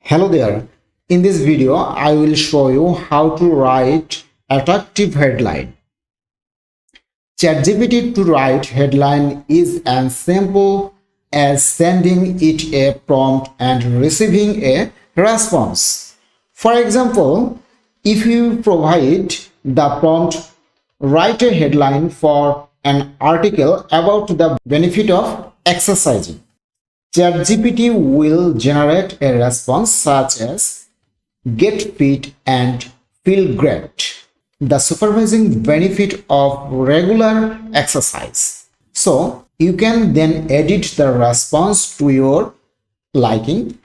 Hello there. In this video, I will show you how to write attractive headline. ChatGPT to write headline is as simple as sending it a prompt and receiving a response. For example, if you provide the prompt, write a headline for an article about the benefit of exercising. ChatGPT will generate a response such as get fit and feel great, the supervising benefit of regular exercise. So you can then edit the response to your liking,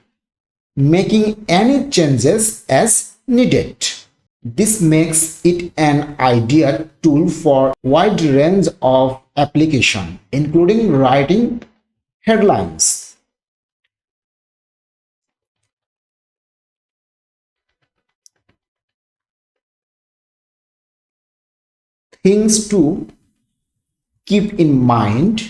making any changes as needed. This makes it an ideal tool for wide range of application, including writing headlines. Things to keep in mind.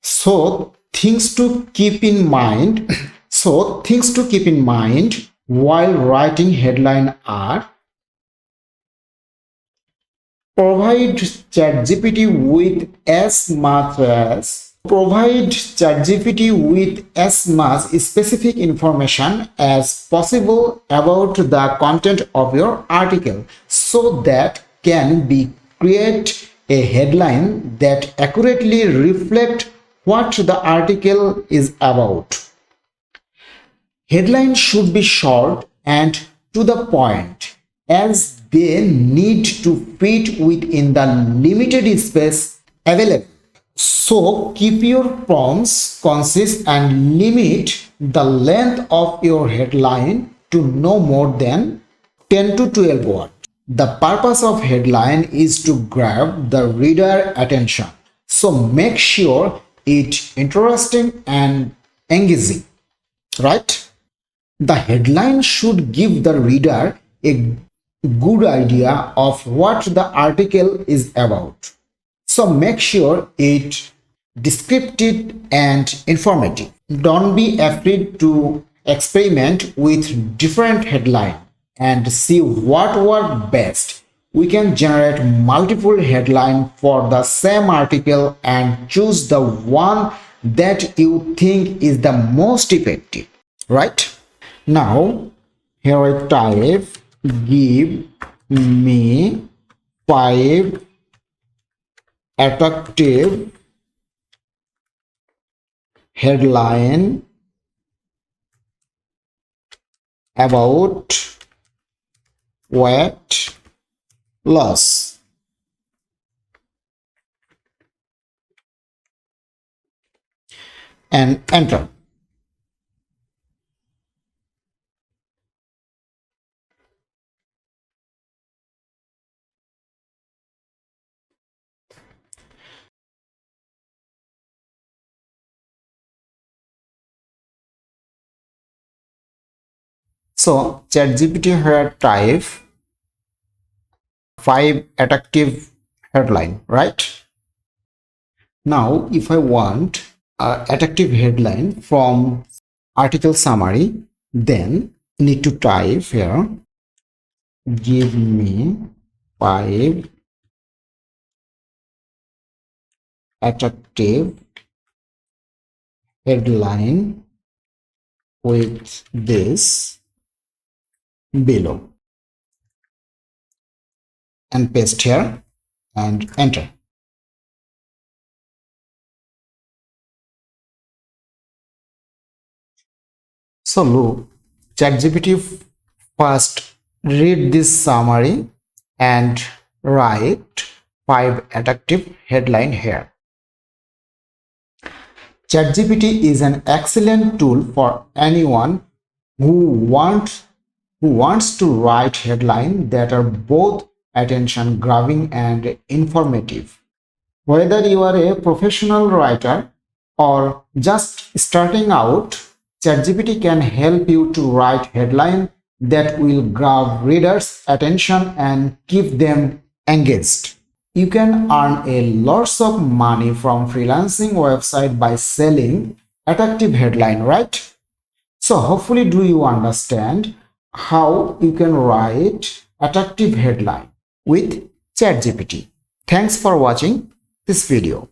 so things to keep in mind. Things to keep in mind while writing headline are: provide ChatGPT with as much specific information as possible about the content of your article, so that can be create a headline that accurately reflect what the article is about. Headlines should be short and to the point, as they need to fit within the limited space available. So keep your prompts concise and limit the length of your headline to no more than 10 to 12 words. The purpose of headline is to grab the reader attention. So make sure it's interesting and engaging, right? The headline should give the reader a good idea of what the article is about. So make sure it's descriptive and informative. Don't be afraid to experiment with different headlines and see what works best. We can generate multiple headlines for the same article and choose the one that you think is the most effective, right? Now, here I type, give me 5 attractive headline about weight loss, and enter. So ChatGPT here type 5 attractive headline, right? Now if I want an attractive headline from article summary, then need to type here, give me 5 attractive headline with this below, and paste here and enter. So look, ChatGPT first read this summary and write 5 attractive headline here. ChatGPT is an excellent tool for anyone who wants to write headlines that are both attention grabbing and informative. Whether you are a professional writer or just starting out, ChatGPT can help you to write headlines that will grab readers' attention and keep them engaged. you can earn a lots of money from freelancing website by selling attractive headline, right? So hopefully do you understand how you can write attractive headline with ChatGPT. Thanks for watching this video.